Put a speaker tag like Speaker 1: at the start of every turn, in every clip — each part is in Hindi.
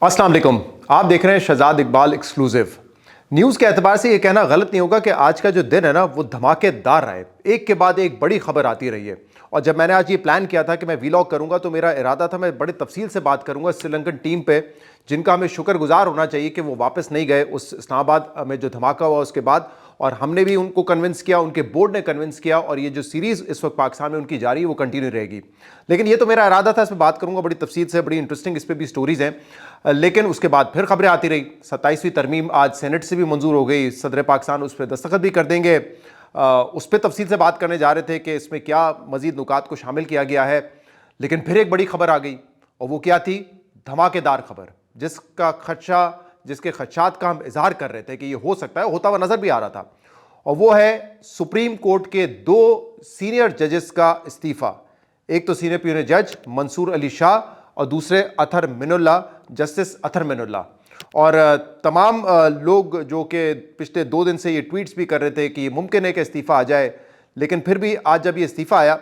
Speaker 1: अस्सलाम वालेकुम। आप देख रहे हैं शहजाद इकबाल एक्सक्लूसिव। न्यूज़ के एतबार से ये कहना गलत नहीं होगा कि आज का जो दिन है ना वो धमाकेदार रहा है। एक के बाद एक बड़ी खबर आती रही है। और जब मैंने आज ये प्लान किया था कि मैं वीलॉग करूंगा तो मेरा इरादा था मैं बड़े तफसील से बात करूंगा श्रीलंकन टीम पे, जिनका हमें शुक्रगुजार होना चाहिए कि वो वापस नहीं गए उस इस्लामाबाद में जो धमाका हुआ उसके बाद। और हमने भी उनको कन्विंस किया, उनके बोर्ड ने कन्विंस किया, और ये जो सीरीज़ इस वक्त पाकिस्तान में उनकी जारी है वो कंटिन्यू रहेगी। लेकिन ये तो मेरा इरादा था, इसमें बात करूंगा बड़ी तफसील से, बड़ी इंटरेस्टिंग इस पर भी स्टोरीज़ हैं। लेकिन उसके बाद फिर खबरें आती रही। 27वीं तरमीम आज सेनेट से भी मंजूर हो गई, सदर पाकिस्तान उस पर दस्तखत भी कर देंगे। उस पर तफसील से बात करने जा रहे थे कि इसमें क्या मजीद नुकात को शामिल किया गया है। लेकिन फिर एक बड़ी खबर आ गई, और वो क्या थी? धमाकेदार खबर, जिसके खदशात का हम इजहार कर रहे थे कि ये हो सकता है, होता हुआ नजर भी आ रहा था। और वो है सुप्रीम कोर्ट के 2 सीनियर जजेस का इस्तीफा। एक तो सीनियर प्यून जज मंसूर अली शाह और दूसरे अथर मिनुल्ला, जस्टिस अथर मिनुल्ला। और तमाम लोग जो कि पिछले 2 दिन से ये ट्वीट्स भी कर रहे थे कि ये मुमकिन है कि इस्तीफ़ा आ जाए। लेकिन फिर भी आज जब ये इस्तीफ़ा आया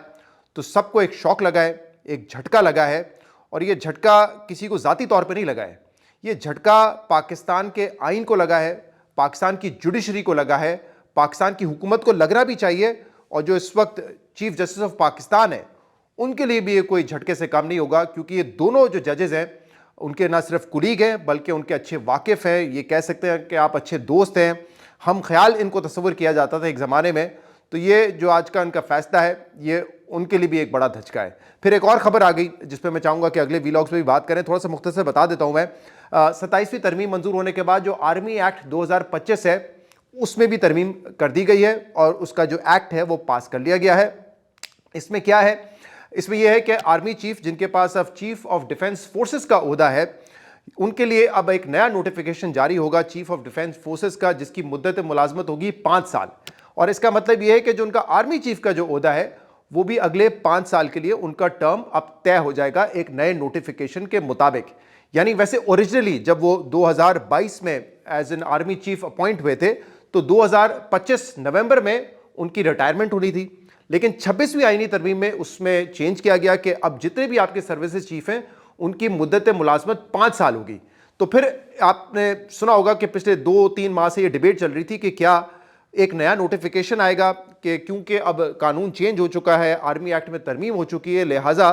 Speaker 1: तो सबको एक शॉक लगा है, एक झटका लगा है। और ये झटका किसी को ज़ाती तौर पे नहीं लगा है, ये झटका पाकिस्तान के आइन को लगा है, पाकिस्तान की जुडिशरी को लगा है, पाकिस्तान की हुकूमत को लगना भी चाहिए। और जो इस वक्त चीफ जस्टिस ऑफ पाकिस्तान है उनके लिए भी ये कोई झटके से कम नहीं होगा, क्योंकि ये दोनों जो जजेस हैं उनके ना सिर्फ कुलीग हैं बल्कि उनके अच्छे वाकिफ़ हैं। ये कह सकते हैं कि आप अच्छे दोस्त हैं। हम ख्याल इनको तस्वर किया जाता था एक ज़माने में। तो ये जो आज का इनका फैसला है ये उनके लिए भी एक बड़ा धचका है। फिर एक और खबर आ गई जिस पर मैं चाहूँगा कि अगले वीलॉग्स में भी बात करें। थोड़ा सा मुख्तसर बता देता हूँ मैं। 27वीं तरमीम मंजूर होने के बाद जो आर्मी एक्ट 2025 है उसमें भी तरमीम कर दी गई है, और उसका जो एक्ट है वो पास कर लिया गया है। इसमें क्या है? इसमें यह है कि आर्मी चीफ, जिनके पास अब चीफ ऑफ डिफेंस फोर्सेस का ओहदा है, उनके लिए अब एक नया नोटिफिकेशन जारी होगा चीफ ऑफ डिफेंस फोर्सेस का, जिसकी मुद्दत मुलाजमत होगी 5 साल। और इसका मतलब यह है कि जो उनका आर्मी चीफ का जो ओहदा है वो भी अगले 5 साल के लिए उनका टर्म अब तय हो जाएगा एक नए नोटिफिकेशन के मुताबिक। यानी वैसे ओरिजिनली जब वो 2022 में as an army chief appoint हुए थे तो 2025 नवंबर में उनकी रिटायरमेंट होनी थी। लेकिन 26वीं आईनी तरमीम में उसमें चेंज किया गया कि अब जितने भी आपके सर्विसेज चीफ हैं उनकी मुद्दत मुलाजमत 5 साल होगी। तो फिर आपने सुना होगा कि पिछले 2-3 माह से ये डिबेट चल रही थी कि क्या एक नया नोटिफिकेशन आएगा, कि क्योंकि अब कानून चेंज हो चुका है, आर्मी एक्ट में तरमीम हो चुकी है, लिहाजा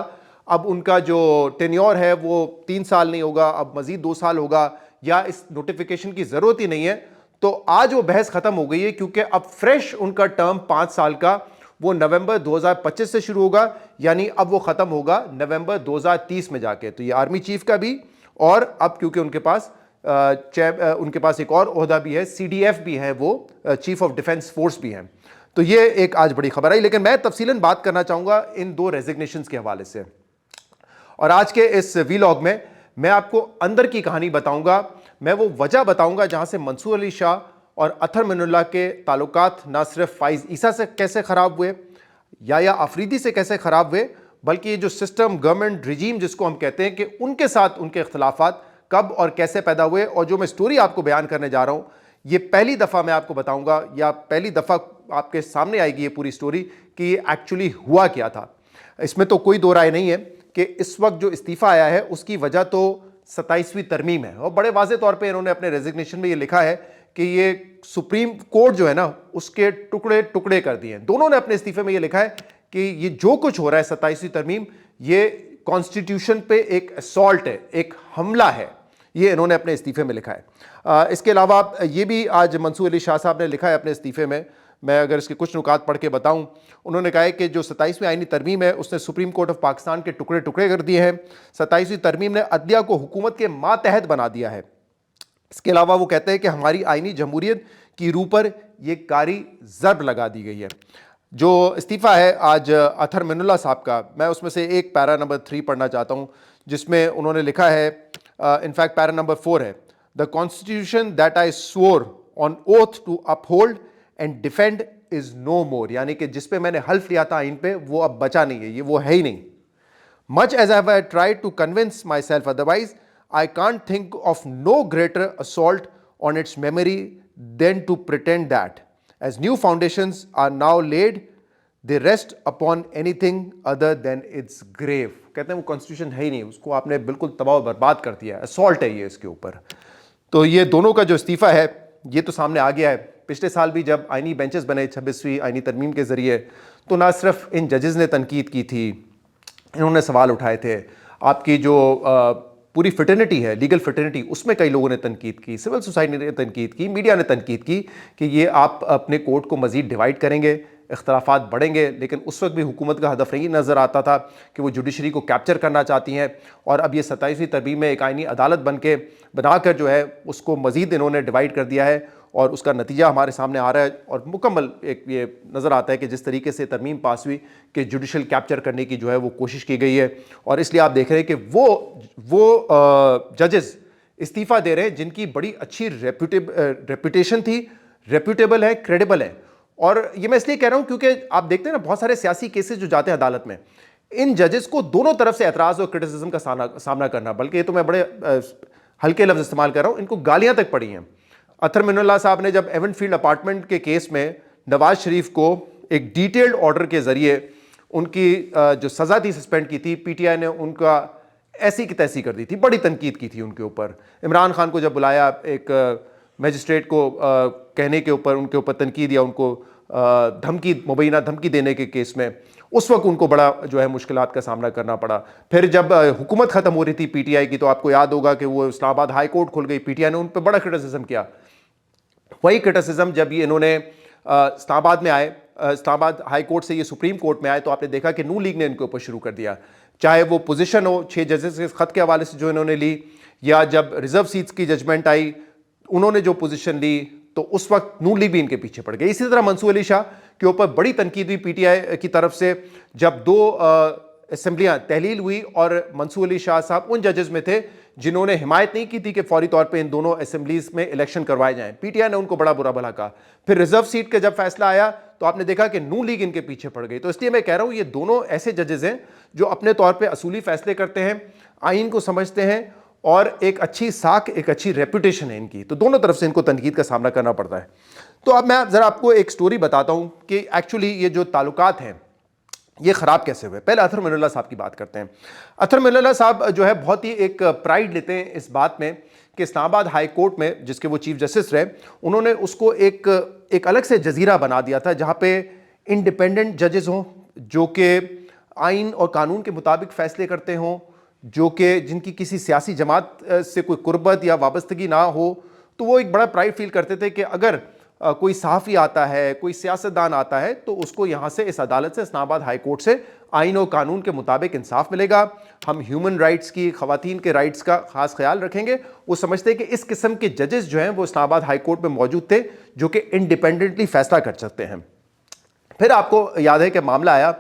Speaker 1: अब उनका जो टेन्योर है वो 3 साल नहीं होगा, अब मजीद 2 साल होगा, या इस नोटिफिकेशन की ज़रूरत ही नहीं है। तो आज वो बहस खत्म हो गई है, क्योंकि अब फ्रेश उनका टर्म 5 साल का वो नवंबर 2025 से शुरू होगा, यानी अब वो खत्म होगा नवंबर 2030 में जाके। तो ये आर्मी चीफ का भी, और अब क्योंकि उनके पास एक और ओहदा भी है, CDF भी है, वो चीफ ऑफ डिफेंस फोर्स भी हैं। तो ये एक आज बड़ी खबर आई। लेकिन मैं तफसीलन बात करना चाहूंगा इन 2 रेजिग्नेशंस के हवाले से। और आज के इस वीलॉग में मैं आपको अंदर की कहानी बताऊंगा। मैं वो वजह बताऊंगा जहां से मंसूर अली शाह और अथर मिनुल्ला के ताल्लुकात ना सिर्फ फाइज ईसा से कैसे ख़राब हुए या आफरीदी से कैसे ख़राब हुए, बल्कि ये जो सिस्टम, गवर्नमेंट रिजीम जिसको हम कहते हैं, कि उनके साथ उनके इख्तलाफात कब और कैसे पैदा हुए। और जो मैं स्टोरी आपको बयान करने जा रहा हूँ ये पहली दफ़ा मैं आपको बताऊँगा, या पहली दफ़ा आपके सामने आएगी ये पूरी स्टोरी कि ये एक्चुअली हुआ क्या था। इसमें तो कोई दो राय नहीं है कि इस वक्त जो इस्तीफ़ा आया है उसकी वजह तो 27वीं तरमीम है। और बड़े वाज़े तौर पे इन्होंने अपने रेजिग्नेशन में ये लिखा है कि ये सुप्रीम कोर्ट जो है ना उसके टुकड़े टुकड़े कर दिए। दोनों ने अपने इस्तीफे में ये लिखा है कि ये जो कुछ हो रहा है 27वीं तरमीम, ये कॉन्स्टिट्यूशन पे एक असॉल्ट है, एक हमला है। ये इन्होंने अपने इस्तीफे में लिखा है। इसके अलावा ये भी आज मंसूर अली शाह साहब ने लिखा है अपने इस्तीफे में। मैं अगर इसके कुछ नुकात पढ़ के बताऊं, उन्होंने कहा है कि जो 27वीं आईनी तरमीम है उसने सुप्रीम कोर्ट ऑफ पाकिस्तान के टुकड़े टुकड़े कर दिए हैं। 27वीं तरमीम ने अदलिया को हुकूमत के मातहत बना दिया है। इसके अलावा वो कहते हैं कि हमारी आईनी जमहूरियत की रूह पर यह कारी ज़र्ब लगा दी गई है। जो इस्तीफ़ा है आज अथर मिनुल्ला साहब का, मैं उसमें से एक पैरा नंबर 3 पढ़ना चाहता हूँ, जिसमें उन्होंने लिखा है, इनफैक्ट पैरा नंबर 4 है, the constitution that I swore on oath to uphold and defend is no more, यानी कि जिस पे मैंने हल्फ लिया था आइन पे वो अब बचा नहीं है, ये वो है ही नहीं। Much as I try to convince myself otherwise I can't think of no greater assault on its memory than to pretend that, as new foundations are now laid, they rest upon anything other than its grave. कहते हैं वो कॉन्स्टिट्यूशन है ही नहीं, उसको आपने बिल्कुल तबाह और बर्बाद कर दिया है, असॉल्ट है ये इसके ऊपर। तो ये दोनों का जो इस्तीफ़ा है ये तो सामने आ गया है। पिछले साल भी जब आईनी बेंचेस बने 26वीं आईनी तरमीम के ज़रिए, तो ना सिर्फ इन जजेस ने तनकीद की थी, इन्होंने सवाल उठाए थे। आपकी जो पूरी फिटर्निटी है, लीगल फिटर्निटी, उसमें कई लोगों ने तनकीद की, सिविल सोसाइटी ने तनकीद की, मीडिया ने तनकीद की कि ये आप अपने कोर्ट को मज़ीद डिवाइड करेंगे, इख्तलाफात बढ़ेंगे। लेकिन उस वक्त भी हुकूमत का हदफ नहीं नज़र आता था कि वो जुडिशरी को कैप्चर करना चाहती हैं, और अब ये 27वीं तरमीम में एक आईनी अदालत बनाकर जो है उसको मज़ीद इन्होंने डिवाइड कर दिया है, और उसका नतीजा हमारे सामने आ रहा है। और मुकम्मल एक ये नज़र आता है कि जिस तरीके से तरमीम पास हुई कि जुडिशल कैप्चर करने की जो है वो कोशिश की गई है, और इसलिए आप देख रहे हैं कि वो जजेस इस्तीफ़ा दे रहे हैं जिनकी बड़ी अच्छी रेपुटेशन थी, रेप्यूटेबल है, क्रेडिबल है। और ये मैं इसलिए कह रहा हूँ क्योंकि आप देखते हैं ना बहुत सारे सियासी केसेस जो जाते हैं अदालत में, इन जजेस को दोनों तरफ से एतराज़ और क्रिटिसिज्म का सामना करना, बल्कि ये तो मैं बड़े हल्के लफ्ज़ इस्तेमाल कर रहा हूँ, इनको गालियाँ तक पड़ी हैं। अतर मिनुल्लाह साहब ने जब एवनफील्ड अपार्टमेंट के केस में नवाज शरीफ को एक डिटेल्ड ऑर्डर के ज़रिए उनकी जो सज़ा थी सस्पेंड की थी, पीटीआई ने उनका ऐसी की तैसी कर दी थी, बड़ी तनकीद की थी उनके ऊपर। इमरान खान को जब बुलाया एक मजिस्ट्रेट को कहने के ऊपर, उनके ऊपर तनकीद या उनको मुबैना धमकी देने के केस में, उस वक्त उनको बड़ा जो है मुश्किलात का सामना करना पड़ा। फिर जब हुकूमत ख़त्म हो रही थी पीटीआई की, तो आपको याद होगा कि वो इस्लामाबाद हाई कोर्ट खुल गई, पीटीआई ने उन पर बड़ा क्रिटिसिज्म किया। वही क्रिटिसिज्म जब ये इन्होंने इस्लामाबाद में आए, इस्लामाबाद हाई कोर्ट से ये सुप्रीम कोर्ट में आए, तो आपने देखा कि नून लीग ने इनके ऊपर शुरू कर दिया। चाहे वो पोजीशन हो 6 जजेस के ख़त के हवाले से जो इन्होंने ली, या जब रिजर्व सीट्स की जजमेंट आई उन्होंने जो पोजीशन ली, तो उस वक्त नून लीग भी इनके पीछे पड़ गई। इसी तरह मंसूर अली शाह के ऊपर बड़ी तनकीद हुई पीटीआई की तरफ से, जब 2 असेंबलियां तहलील हुई, और मंसूर अली शाह साहब उन जजेस में थे जिन्होंने हिमायत नहीं की थी कि फौरी तौर पे इन दोनों असेंबलीज में इलेक्शन करवाए जाएं। पीटीआई ने उनको बड़ा बुरा भला कहा। फिर रिजर्व सीट का जब फैसला आया तो आपने देखा कि नून लीग इनके पीछे पड़ गई। तो इसलिए मैं कह रहा हूं ये दोनों ऐसे जजेस हैं जो अपने तौर पर असूली फैसले करते हैं, आइन को समझते हैं, और एक अच्छी साख, एक अच्छी रेपुटेशन है इनकी। तो दोनों तरफ से इनको तनकीद का सामना करना पड़ता है। तो अब मैं ज़रा आपको एक स्टोरी बताता हूं कि एक्चुअली ये जो ताल्लुकात हैं ये ख़राब कैसे हुए। पहले अतर मिनुल्लाह साहब की बात करते हैं। अतर मिनुल्लाह साहब जो है बहुत ही एक प्राइड लेते हैं इस बात में कि इस्लामाबाद हाई कोर्ट में, जिसके वो चीफ जस्टिस रहे, उन्होंने उसको एक अलग से जजीरा बना दिया था जहाँ पे इंडिपेंडेंट जजेस हों, जो कि आइन और कानून के मुताबिक फ़ैसले करते हों, जो कि जिनकी किसी सियासी जमात से कोई कुर्बत या वाबस्तगी ना हो। तो वो एक बड़ा प्राइड फील करते थे कि अगर कोई सहाफ़ी आता है, कोई सियासतदान आता है, तो उसको यहाँ से, इस अदालत से, इस्लामाबाद हाई कोर्ट से आइन और कानून के मुताबिक इंसाफ मिलेगा। हम ह्यूमन राइट्स की, ख़वातीन के राइट्स का ख़ास ख्याल रखेंगे। वो समझते हैं कि इस किस्म के जजेस जो हैं वो इस्लामाबाद हाई कोर्ट में मौजूद थे, जो कि इंडिपेंडेंटली फ़ैसला कर सकते हैं। फिर आपको याद है कि मामला आया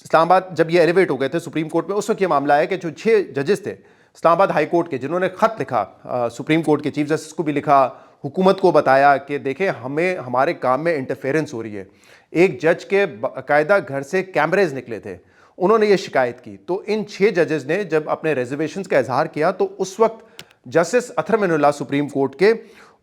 Speaker 1: इस्लामाबाद, जब ये एलिवेट हो गए थे सुप्रीम कोर्ट में, उस वक्त ये मामला आया कि जो 6 जजेस थे इस्लामाबाद हाई कोर्ट के, जिन्होंने ख़त लिखा सुप्रीम कोर्ट के चीफ जस्टिस को भी लिखा, हुकूमत को बताया कि देखें हमें हमारे काम में इंटरफेरेंस हो रही है। एक जज के बाकायदा घर से कैमरेज निकले थे, उन्होंने ये शिकायत की। तो इन 6 जजेस ने जब अपने रेजर्वेशंस का इजहार किया, तो उस वक्त जस्टिस अतर मिनुल्लाह सुप्रीम कोर्ट के,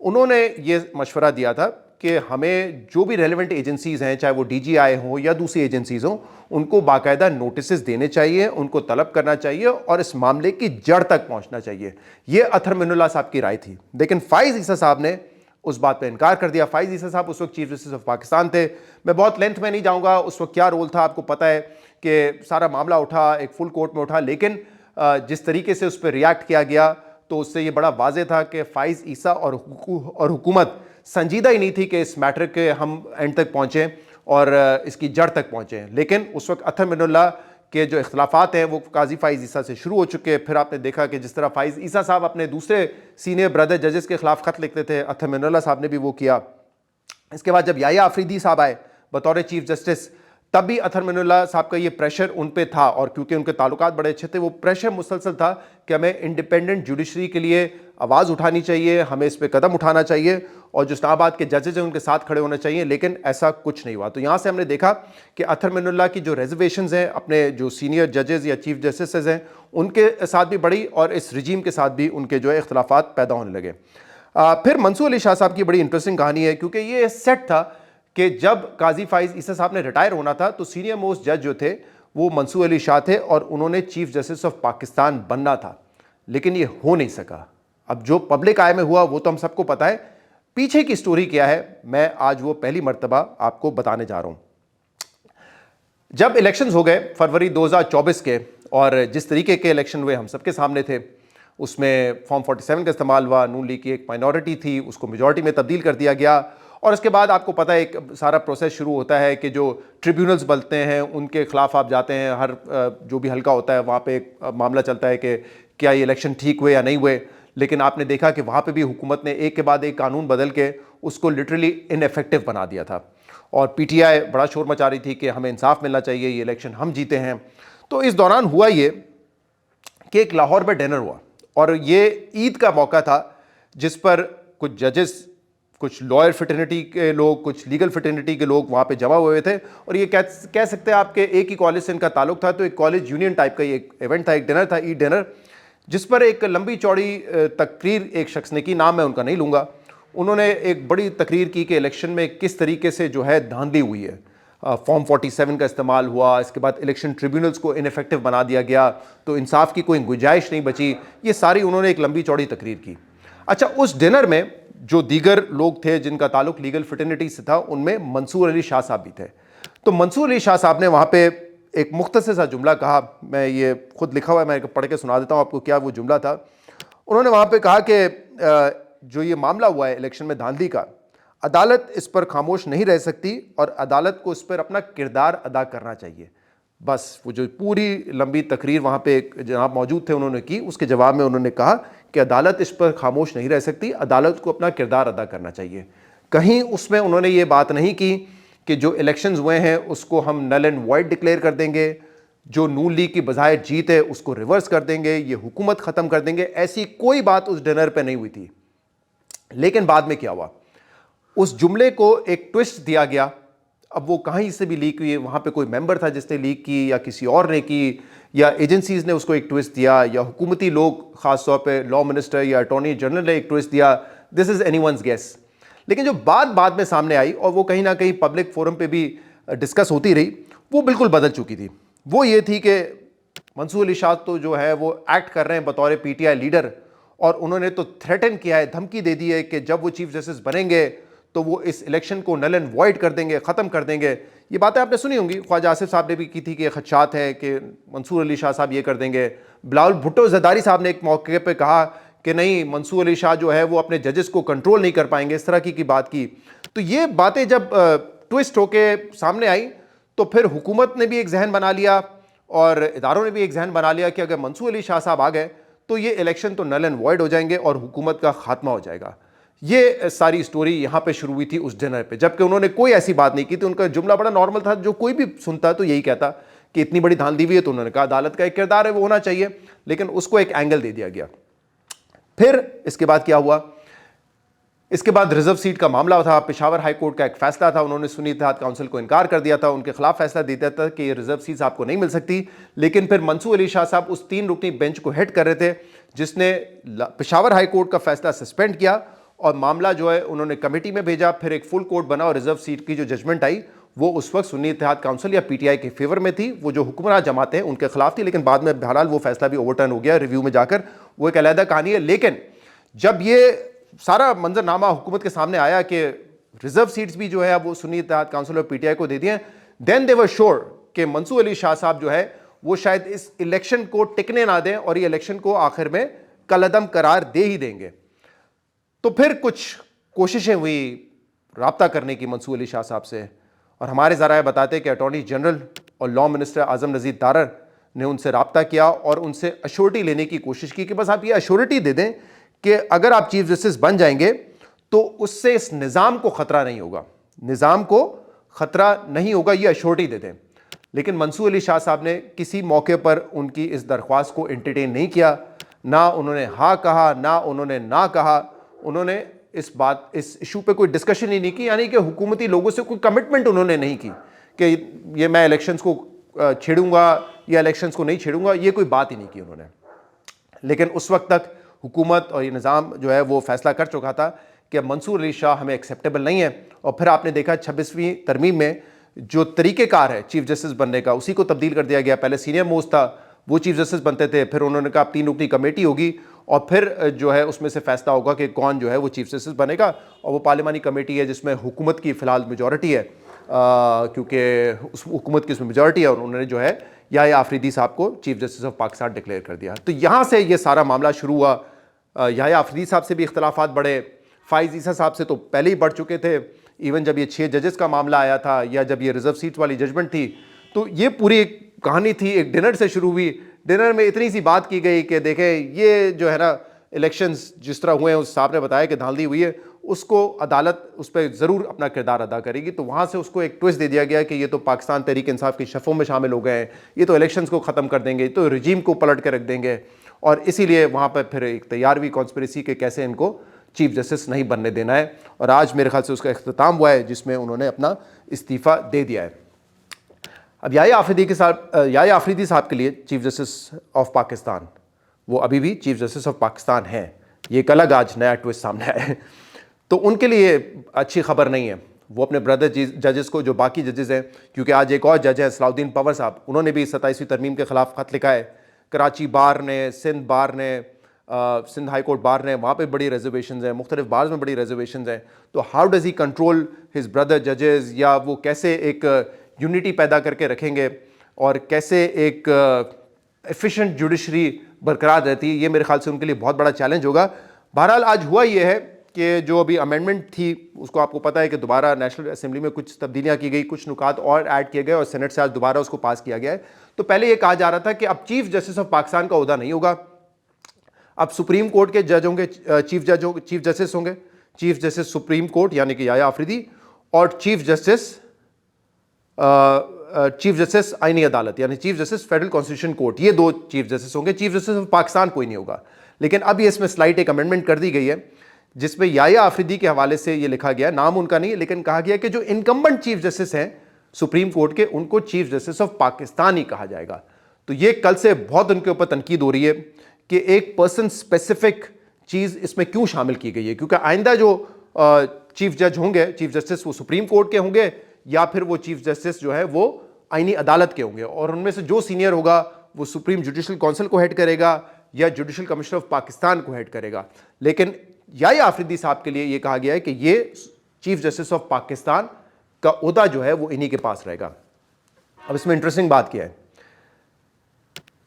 Speaker 1: उन्होंने ये मशवरा दिया था कि हमें जो भी रेलिवेंट एजेंसीज़ हैं, चाहे वो डीजीआई हों या दूसरी एजेंसीज़ हों, उनको बाकायदा नोटिस देने चाहिए, उनको तलब करना चाहिए और इस मामले की जड़ तक पहुंचना चाहिए। ये अतर मिनुल्लाह साहब की राय थी। लेकिन फ़ाइज़ ईसा साहब ने उस बात पे इनकार कर दिया। फ़ाइज़ ईसा साहब उस वक्त चीफ जस्टिस ऑफ पाकिस्तान थे। मैं बहुत लेंथ में नहीं जाऊँगा उस वक्त क्या रोल था, आपको पता है कि सारा मामला उठा, एक फुल कोर्ट में उठा, लेकिन जिस तरीके से उस पर रिएक्ट किया गया, तो उससे ये बड़ा वाज़ेह था कि फ़ाइज़ ईसा और हुकूमत संजीदा ही नहीं थी कि इस मैटर के हम एंड तक पहुँचें और इसकी जड़ तक पहुँचें। लेकिन उस वक्त अतर मिनुल्लाह के जो इख्तलाफात हैं वो काजी फ़ाइज़ ईसा से शुरू हो चुके। फिर आपने देखा कि जिस तरह फ़ाइज़ ईसा साहब अपने दूसरे सीनियर ब्रदर जजेस के ख़िलाफ़ ख़त लिखते थे, अतर मिनुल्लाह साहब ने भी वो किया। इसके बाद जब याया अफरीदी साहब आए बतौर चीफ जस्टिस, तब भी अतर मिनुल्लाह साहब का ये प्रेशर उन पे था, और क्योंकि उनके ताल्लुकात बड़े अच्छे थे, वो प्रेशर मुसलसल था कि हमें इंडिपेंडेंट जुडिशरी के लिए आवाज़ उठानी चाहिए, हमें इस पे कदम उठाना चाहिए, और जो इस्लामाबाद के जजेज हैं उनके साथ खड़े होना चाहिए। लेकिन ऐसा कुछ नहीं हुआ। तो यहाँ से हमने देखा कि अतर मिनुल्लाह की जो रेजर्वेशंस हैं अपने जो सीनियर जजेस या चीफ जस्टिस हैं उनके साथ भी बड़ी, और इस रजीम के साथ भी उनके जो है इख्तलाफात पैदा होने लगे। फिर मंसूर अली शाह साहब की बड़ी इंटरेस्टिंग कहानी है, क्योंकि ये सेट था कि जब काजी फाइज ईसा साहब ने रिटायर होना था तो सीनियर मोस्ट जज जो थे वो मंसूर अली शाह थे और उन्होंने चीफ जस्टिस ऑफ पाकिस्तान बनना था, लेकिन ये हो नहीं सका। अब जो पब्लिक आय में हुआ वो तो हम सबको पता है, पीछे की स्टोरी क्या है मैं आज वो पहली मर्तबा आपको बताने जा रहा हूं। जब इलेक्शंस हो गए फरवरी 2024 के, और जिस तरीके के इलेक्शन हुए हम सबके सामने थे, उसमें फॉर्म 47 का इस्तेमाल हुआ, नून लीग की एक माइनॉरिटी थी उसको मेजॉरिटी में तब्दील कर दिया गया, और उसके बाद आपको पता है एक सारा प्रोसेस शुरू होता है कि जो ट्रिब्यूनल्स बनते हैं उनके खिलाफ आप जाते हैं, हर जो भी हल्का होता है वहाँ पे एक मामला चलता है कि क्या ये इलेक्शन ठीक हुए या नहीं हुए। लेकिन आपने देखा कि वहाँ पे भी हुकूमत ने एक के बाद एक कानून बदल के उसको लिटरली इनइफेक्टिव बना दिया था, और पीटीआई बड़ा शोर मचा रही थी कि हमें इंसाफ मिलना चाहिए, ये इलेक्शन हम जीते हैं। तो इस दौरान हुआ ये कि एक लाहौर में डिनर हुआ, और ये ईद का मौका था जिस पर कुछ जजेस, कुछ लॉयर फ्रेटर्निटी के लोग, कुछ लीगल फ्रेटर्निटी के लोग वहाँ पे जमा हुए थे, और ये कह सकते हैं आपके एक ही कॉलेज से इनका ताल्लुक था। तो एक कॉलेज यूनियन टाइप का ये एक इवेंट था, एक डिनर था, ईद डिनर, जिस पर एक लंबी चौड़ी तकरीर एक शख्स ने की, नाम मैं उनका नहीं लूँगा। उन्होंने एक बड़ी तकरीर की कि इलेक्शन में किस तरीके से जो है धांधली हुई है, फॉर्म 47 का इस्तेमाल हुआ, इसके बाद इलेक्शन ट्रिब्यूनल्स को इनइफेक्टिव बना दिया गया, तो इंसाफ की कोई गुंजाइश नहीं बची। ये सारी उन्होंने एक लंबी चौड़ी तकरीर की। अच्छा, उस डिनर में जो दीगर लोग थे जिनका ताल्लुक लीगल फ्रेटर्निटी से था, उनमें मंसूर अली शाह साहब भी थे। तो मंसूर अली शाह साहब ने वहाँ पे एक मुख्तसर सा जुमला कहा, मैं ये खुद लिखा हुआ है, मैं पढ़ के सुना देता हूँ आपको क्या वो जुमला था। उन्होंने वहाँ पे कहा कि जो ये मामला हुआ है इलेक्शन में धांधली का, अदालत इस पर खामोश नहीं रह सकती और अदालत को इस पर अपना किरदार अदा करना चाहिए। बस वो जो पूरी लंबी तकरीर वहाँ पे एक जनाब मौजूद थे उन्होंने की, उसके जवाब में उन्होंने कहा कि अदालत इस पर खामोश नहीं रह सकती, अदालत को अपना किरदार अदा करना चाहिए। कहीं उसमें उन्होंने ये बात नहीं की कि जो इलेक्शंस हुए हैं उसको हम नल एंड वॉइड डिक्लेयर कर देंगे, जो नून लीग की बज़ाहिर जीत है उसको रिवर्स कर देंगे, ये हुकूमत ख़त्म कर देंगे, ऐसी कोई बात उस डिनर पे नहीं हुई थी। लेकिन बाद में क्या हुआ, उस जुमले को एक ट्विस्ट दिया गया। अब वो कहीं से भी लीक हुई है, वहाँ पे कोई मेंबर था जिसने लीक की, या किसी और ने की, या एजेंसीज ने उसको एक ट्विस्ट दिया, या हुकूमती लोग ख़ास तौर पे लॉ मिनिस्टर या अटॉर्नी जनरल ने एक ट्विस्ट दिया। This is anyone's guess. लेकिन जो बात बाद में सामने आई और वो कहीं ना कहीं पब्लिक फोरम पे भी डिस्कस होती रही, वो बिल्कुल बदल चुकी थी। वो ये थी कि मंसूर अली शाह तो जो है वो एक्ट कर रहे हैं बतौर पीटीआई लीडर, और उन्होंने तो थ्रेटन किया है, धमकी दे दी है कि जब वो चीफ जस्टिस बनेंगे तो वो इस इलेक्शन को नल एंड वॉइड कर देंगे, ख़त्म कर देंगे। ये बातें आपने सुनी होंगी, ख्वाजा आसिफ साहब ने भी की थी कि खदशात है कि मंसूर अली शाह साहब ये कर देंगे। बिलावल भुट्टो जरदारी साहब ने एक मौके पे कहा कि नहीं, मंसूर अली शाह जो है वो अपने जजेस को कंट्रोल नहीं कर पाएंगे, इस तरह की बात की। तो ये बातें जब ट्विस्ट होके सामने आई तो फिर हुकूमत ने भी एक जहन बना लिया और इदारों ने भी एक जहन बना लिया कि अगर मंसूर अली शाह साहब आ गए तो ये इलेक्शन तो नल एंड वॉइड हो जाएंगे और हुकूमत का खात्मा हो जाएगा। ये सारी स्टोरी यहाँ पे शुरू हुई थी उस डिनर पे, जबकि उन्होंने कोई ऐसी बात नहीं की थी। उनका जुमला बड़ा नॉर्मल था, जो कोई भी सुनता तो यही कहता कि इतनी बड़ी धांधली हुई है, तो उन्होंने कहा अदालत का एक किरदार है वो होना चाहिए, लेकिन उसको एक एंगल दे दिया गया। फिर इसके बाद क्या हुआ, इसके बाद रिजर्व सीट का मामला था। पेशावर हाई कोर्ट का एक फैसला था, उन्होंने सुन्नी इत्तेहाद काउंसिल को इनकार कर दिया था, उनके खिलाफ फैसला दे दिया था कि रिजर्व सीट आपको नहीं मिल सकती। लेकिन फिर मंसूर अली शाह साहब उस 3 रुकनी बेंच को हेड कर रहे थे जिसने पेशावर हाई कोर्ट का फैसला सस्पेंड किया और मामला जो है उन्होंने कमेटी में भेजा। फिर एक फुल कोर्ट बना और रिजर्व सीट की जो जजमेंट आई वो उस वक्त सुन्नी इत्तेहाद काउंसिल या पीटीआई के फेवर में थी, वो जो हुक्मरान जमाते हैं उनके खिलाफ थी। लेकिन बाद में बहरहाल वो फैसला भी ओवरटर्न हो गया रिव्यू में जाकर, वो एक अलहदा कहानी है। लेकिन जब ये सारा मंजरनामा हुकूमत के सामने आया कि रिजर्व सीट्स भी जो है वो सुन्नी इत्तेहाद काउंसिल और पीटीआई को दे दिए, देन दे वर श्योर कि मंसूर अली शाह साहब जो है वो शायद इस इलेक्शन को टिकने ना दें और ये इलेक्शन को आखिर में कलअदम करार दे ही देंगे। तो फिर कुछ कोशिशें हुई राब्ता करने की मंसूर अली शाह साहब से, और हमारे ज़राए बताते कि अटॉर्नी जनरल और लॉ मिनिस्टर आज़म नज़ीर दारर ने उनसे राब्ता किया और उनसे अश्योरिटी लेने की कोशिश की कि बस आप ये अश्योरिटी दे दें कि अगर आप चीफ जस्टिस बन जाएंगे तो उससे इस निज़ाम को ख़तरा नहीं होगा, निज़ाम को ख़तरा नहीं होगा, ये अश्योरिटी दे दें। लेकिन मंसूर अली शाह साहब ने किसी मौके पर उनकी इस दरख्वास्त को एंटरटेन नहीं किया, ना उन्होंने हाँ कहा ना उन्होंने ना कहा। उन्होंने इस इशू पे कोई डिस्कशन ही नहीं की, यानी कि हुकूमती लोगों से कोई कमिटमेंट उन्होंने नहीं की कि ये मैं इलेक्शंस को छेड़ूंगा या इलेक्शंस को नहीं छेड़ूंगा, ये कोई बात ही नहीं की उन्होंने। लेकिन उस वक्त तक हुकूमत और ये निज़ाम जो है वो फैसला कर चुका था कि अब मंसूर अली शाह हमें एक्सेप्टेबल नहीं है। और फिर आपने देखा 26वीं तरमीम में जो तरीक़ेकार है चीफ जस्टिस बनने का, उसी को तब्दील कर दिया गया। पहले सीनियर मोस्ट था, वो चीफ जस्टिस बनते थे, फिर उन्होंने कहा अब 3 रुकनी कमेटी होगी और फिर जो है उसमें से फैसला होगा कि कौन जो है वो चीफ जस्टिस बनेगा। और वो पार्लिमानी कमेटी है जिसमें हुकूमत की फ़िलहाल मेजॉरिटी है, क्योंकि उस हुकूमत की उसमें मेजॉरिटी है, और उन्होंने जो है याह्या आफरीदी साहब को chief justice of Pakistan declare कर दिया। तो यहाँ से ये सारा मामला शुरू हुआ। याह्या आफरीदी साहब से भी इख्तलाफात बढ़े, फ़ाइज़ ईसा साहब से तो पहले ही बढ़ चुके थे। इवन जब ये 6 जजेस का मामला आया था या जब ये रिजर्व सीट वाली जजमेंट थी, तो ये पूरी एक कहानी थी, एक डिनर से शुरू हुई। डिनर में इतनी सी बात की गई कि देखें ये जो है ना इलेक्शंस जिस तरह हुए हैं, उस साहब ने बताया कि धांधली हुई है, उसको अदालत उस पर ज़रूर अपना किरदार अदा करेगी। तो वहाँ से उसको एक ट्विस्ट दे दिया गया कि ये तो पाकिस्तान तहरीक इंसाफ की शफ़ों में शामिल हो गए हैं, ये तो इलेक्शंस को ख़त्म कर देंगे, तो रजीम को पलट के रख देंगे। और इसीलिए वहाँ पर फिर एक तैयार हुई कॉन्स्पिरेसी के कैसे इनको चीफ जस्टिस नहीं बनने देना है। और आज मेरे ख्याल से उसका इख्तिताम हुआ है जिसमें उन्होंने अपना इस्तीफ़ा दे दिया है। अब याह्या आफरीदी साहब के लिए चीफ जस्टिस ऑफ पाकिस्तान, वो अभी भी चीफ जस्टिस ऑफ पाकिस्तान हैं, ये एक अलग आज नया ट्विस्ट सामने आया है। तो उनके लिए अच्छी खबर नहीं है। वो अपने ब्रदर जजेस को, जो बाकी जजेस हैं, क्योंकि आज एक और जज है सलाउद्दीन पवर साहब, उन्होंने भी 27वीं तरमीम के ख़िलाफ़ ख़त लिखा है। कराची बार ने, सिंध बार ने, सिंध हाई कोर्ट बार ने, वहाँ पे बड़ी रिजर्वेशंस हैं, मुख्तलिफ बार्स में बड़ी रिजर्वेशंस हैं। तो how does he control his brother जजेस, या वो कैसे एक यूनिटी पैदा करके रखेंगे और कैसे एक एफिशिएंट जुडिशरी बरकरार रहती है, ये मेरे ख्याल से उनके लिए बहुत बड़ा चैलेंज होगा। बहरहाल आज हुआ ये है कि जो अभी अमेंडमेंट थी उसको आपको पता है कि दोबारा नेशनल असेंबली में कुछ तब्दीलियाँ की गई, कुछ नुकात और ऐड किए गए और सेनेट से आज दोबारा उसको पास किया गया है। तो पहले ये कहा जा रहा था कि अब चीफ जस्टिस ऑफ पाकिस्तान का ओहदा नहीं होगा, अब सुप्रीम कोर्ट के जज होंगे, चीफ जस्टिस होंगे, चीफ जस्टिस सुप्रीम कोर्ट यानी कि याह्या आफरीदी, और चीफ जस्टिस आईनी अदालत यानी chief justice federal constitution court, ये 2 चीफ जस्टिस होंगे। चीफ जस्टिस ऑफ पाकिस्तान कोई नहीं होगा। लेकिन अब ये इसमें स्लाइट एक अमेंडमेंट कर दी गई है जिसमें याह्या आफरीदी के हवाले से ये लिखा गया, नाम उनका नहीं, लेकिन कहा गया कि जो इनकम्बेंट चीफ जस्टिस हैं सुप्रीम कोर्ट के, उनको चीफ जस्टिस ऑफ पाकिस्तान ही कहा जाएगा। तो ये कल से बहुत उनके ऊपर तनकीद हो रही है कि एक पर्सन स्पेसिफिक चीज़ इसमें क्यों शामिल की गई है, क्योंकि आइंदा जो चीफ जज होंगे, चीफ जस्टिस, वो सुप्रीम कोर्ट के होंगे या फिर वो चीफ जस्टिस जो है वो आईनी अदालत के होंगे, और उनमें से जो सीनियर होगा वो सुप्रीम जुडिशल काउंसिल को हेड करेगा या जुडिशल कमिश्नर ऑफ पाकिस्तान को हेड करेगा। लेकिन याह्या आफरीदी साहब के लिए ये कहा गया है कि ये चीफ जस्टिस ऑफ पाकिस्तान का ओहदा जो है वो इन्हीं के पास रहेगा। अब इसमें इंटरेस्टिंग बात क्या है?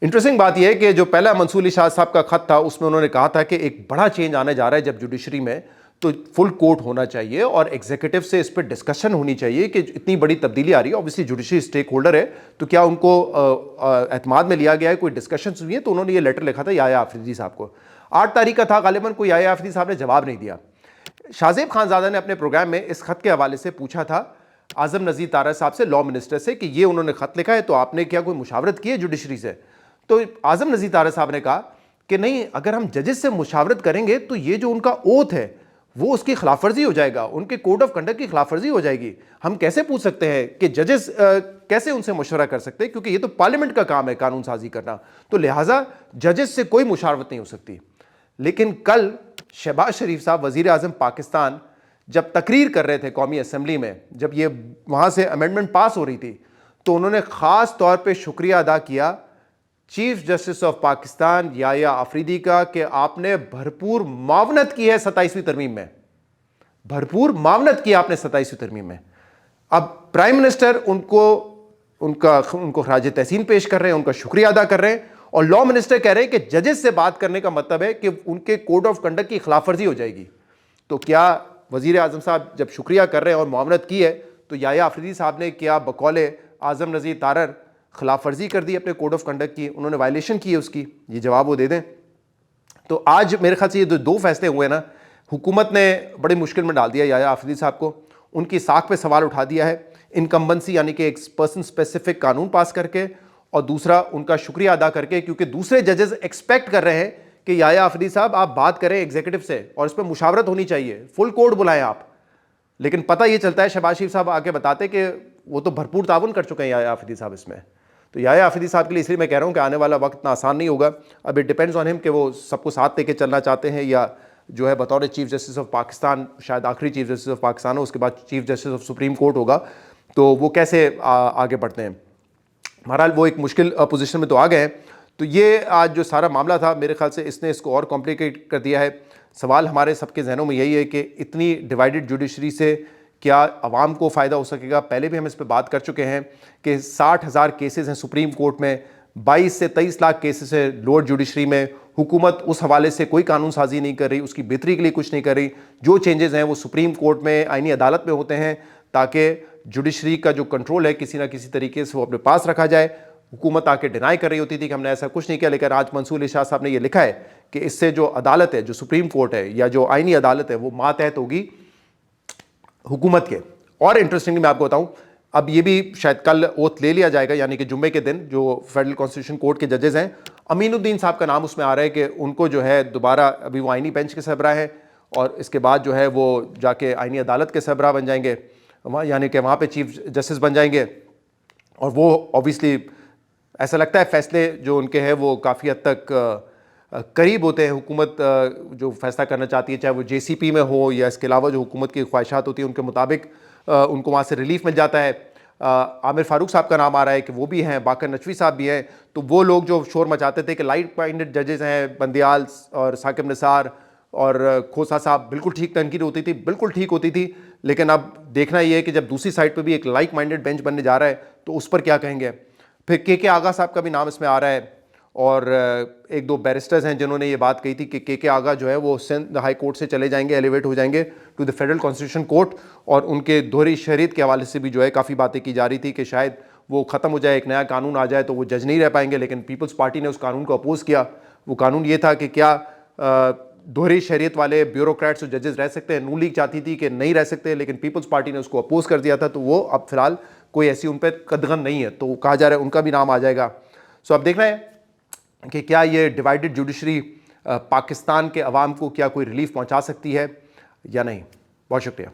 Speaker 1: इंटरेस्टिंग बात यह है कि जो पहला मंसूर अली शाह साहब का खत था उसमें उन्होंने कहा था कि एक बड़ा चेंज आने जा रहा है जब जुडिशरी में, तो फुल कोर्ट होना चाहिए और एग्जीक्यूटिव से इस पर डिस्कशन होनी चाहिए कि इतनी बड़ी तब्दीली आ रही है। ऑब्वियसली जुडिशरी स्टेक होल्डर है, तो क्या उनको एतमाद में लिया गया है, कोई डिस्कशन हुई है? तो उन्होंने ये लेटर लिखा था याह्या आफरीदी साहब को, 8 तारीख का था गालिबन, कोई याह्या आफरीदी साहब ने जवाब नहीं दिया। शाहजेब खानजादा ने अपने प्रोग्राम में इस खत के हवाले से पूछा था आज़म नज़ीर तारर साहब से, लॉ मिनिस्टर से, कि ये उन्होंने खत लिखा है तो आपने क्या कोई मुशावरत की है जुडिशरी से? तो आज़म नज़ीर तारर साहब ने कहा कि नहीं, अगर हम जजेस से मुशावरत करेंगे तो ये जो उनका ओथ है वो उसकी खिलाफवर्जी हो जाएगा, उनके कोड ऑफ कंडक्ट की खिलाफवर्जी हो जाएगी। हम कैसे पूछ सकते हैं कि जजेस कैसे उनसे मशवरा कर सकते हैं, क्योंकि ये तो पार्लियामेंट का काम है कानून साजी करना, तो लिहाजा जजेस से कोई मुशावरत नहीं हो सकती। लेकिन कल शहबाज शरीफ साहब वजीर आज़म पाकिस्तान जब तकरीर कर रहे थे कौमी असम्बली में, जब ये वहाँ से अमेंडमेंट पास हो रही थी, तो उन्होंने ख़ास तौर पर शुक्रिया अदा किया chief justice of Pakistan Yahya Afridi का कि आपने भरपूर मावनत की है 27वीं तरमीम में, भरपूर मावनत की आपने 27वीं तरमीम में। अब प्राइम मिनिस्टर उनको खराज तहसीन पेश कर रहे हैं, उनका शुक्रिया अदा कर रहे हैं, और लॉ मिनिस्टर कह रहे हैं कि जजेस से बात करने का मतलब है कि उनके कोड ऑफ कंडक्ट की खिलाफवर्जी हो जाएगी। तो क्या वजीर आज़म साहब जब शुक्रिया कर रहे हैं और मावनत की है, तो याह्या आफरीदी साहब ने क्या बकौले आज़म नज़ीर तारर खिलाफ वर्जी कर दी अपने कोड ऑफ कंडक्ट की, उन्होंने वायलेशन की है उसकी? ये जवाब वो दे दें। तो आज मेरे ख्याल से ये 2 फैसले हुए ना, हुकूमत ने बड़ी मुश्किल में डाल दिया याह्या आफरीदी साहब को, उनकी साख पे सवाल उठा दिया है इनकम्बेंसी यानी कि एक पर्सन स्पेसिफिक कानून पास करके, और दूसरा उनका शुक्रिया अदा करके, क्योंकि दूसरे जजेस एक्सपेक्ट कर रहे हैं कि याह्या आफरीदी साहब आप बात करें एग्जीक्यूटिव से और इस पर मुशावरत होनी चाहिए, फुल कोर्ट बुलाएं आप। लेकिन पता ये चलता है, शहबाज शरीफ साहब आके बताते कि वो तो भरपूर ताउन कर चुके हैं याह्या आफरीदी साहब इसमें। तो याह्या आफरीदी साहब के लिए इसलिए मैं कह रहा हूँ कि आने वाला वक्त इतना आसान नहीं होगा। अब इट डिपेंड्स ऑन हिम कि वो सबको साथ लेके चलना चाहते हैं या जो है बतौर चीफ जस्टिस ऑफ पाकिस्तान, शायद आखिरी चीफ जस्टिस ऑफ पाकिस्तान हो, उसके बाद chief justice of supreme court होगा, तो वो कैसे आगे बढ़ते हैं। बहरहाल वो एक मुश्किल पोजीशन में तो आ गए हैं। तो ये आज जो सारा मामला था, मेरे ख्याल से इसने इसको और कॉम्प्लिकेट कर दिया है। सवाल हमारे सबके जहनों में यही है कि इतनी डिवाइडेड जुडिशरी से क्या आवाम को फ़ायदा हो सकेगा। पहले भी हम इस पर बात कर चुके हैं कि 60,000 केसेस हैं सुप्रीम कोर्ट में, 22 से 23 लाख केसेस है लोअर जुडिशरी में। हुकूमत उस हवाले से कोई कानून साजी नहीं कर रही, उसकी बेहतरी के लिए कुछ नहीं कर रही। जो चेंजेस हैं वो सुप्रीम कोर्ट में, आईनी अदालत में होते हैं, ताकि जुडिशरी का जो कंट्रोल है किसी ना किसी तरीके से वो अपने पास रखा जाए। हुकूमत आके डिनाई कर रही होती थी कि हमने ऐसा कुछ नहीं किया, लेकिन आज मंसूर अली शाह साहब ने ये लिखा है कि इससे जो अदालत है, जो सुप्रीम कोर्ट है या जो आईनी अदालत है, वो मातहत होगी हुकूमत के। और इंटरेस्टिंगली मैं आपको बताऊं, अब ये भी शायद कल ओथ ले लिया जाएगा, यानी कि जुम्मे के दिन जो फेडरल कॉन्स्टिट्यूशन कोर्ट के जजेस हैं, अमीनुद्दीन साहब का नाम उसमें आ रहा है कि उनको जो है दोबारा, अभी वो आईनी बेंच के सरबराह हैं और इसके बाद जो है वो जाके आईनी अदालत के सरबराह बन जाएंगे, वहाँ यानी कि वहाँ पे चीफ जस्टिस बन जाएंगे। और वो ऑब्वियसली ऐसा लगता है फैसले जो उनके हैं वो काफ़ी हद तक करीब होते हैं हुकूमत जो फैसला करना चाहती है, चाहे वो जेसीपी में हो या इसके अलावा जो हुकूमत की ख्वाहिशात होती है उनके मुताबिक उनको वहाँ से रिलीफ मिल जाता है। आमिर फारूक साहब का नाम आ रहा है कि वो भी हैं, बाकर नचवी साहब भी हैं। तो वो लोग जो शोर मचाते थे कि लाइट माइंडेड जजेस हैं, बंदियाल और साकिब निसार और खोसा साहब, बिल्कुल ठीक तनकीद होती थी, बिल्कुल ठीक होती थी। लेकिन अब देखना ये है कि जब दूसरी साइड पर भी एक लाइक माइंडेड बेंच बनने जा रहा है तो उस पर क्या कहेंगे। फिर के आगा साहब का भी नाम इसमें आ रहा है और एक दो बैरिस्टर्स हैं जिन्होंने ये बात कही थी कि के आगा जो है वो सिंध हाई कोर्ट से चले जाएंगे, एलिवेट हो जाएंगे to the federal constitution court. और उनके दोहरी शरीयत के हवाले से भी जो है काफ़ी बातें की जा रही थी कि शायद वो ख़त्म हो जाए, एक नया कानून आ जाए तो वो जज नहीं रह पाएंगे। लेकिन पीपल्स पार्टी ने उस कानून को अपोज़ किया। वो कानून ये था कि क्या दोहरी शरीयत वाले ब्यूरोक्रेट्स और जजेस रह सकते हैं। नून लीग चाहती थी कि नहीं रह सकते, लेकिन पीपल्स पार्टी ने उसको अपोज कर दिया था। तो वो अब फिलहाल कोई ऐसी उन पर कदगन नहीं है, तो कहा जा रहा है उनका भी नाम आ जाएगा। सो अब देखना है कि क्या ये डिवाइडेड जुडिशरी पाकिस्तान के अवाम को क्या कोई रिलीफ पहुंचा सकती है या नहीं। बहुत शुक्रिया।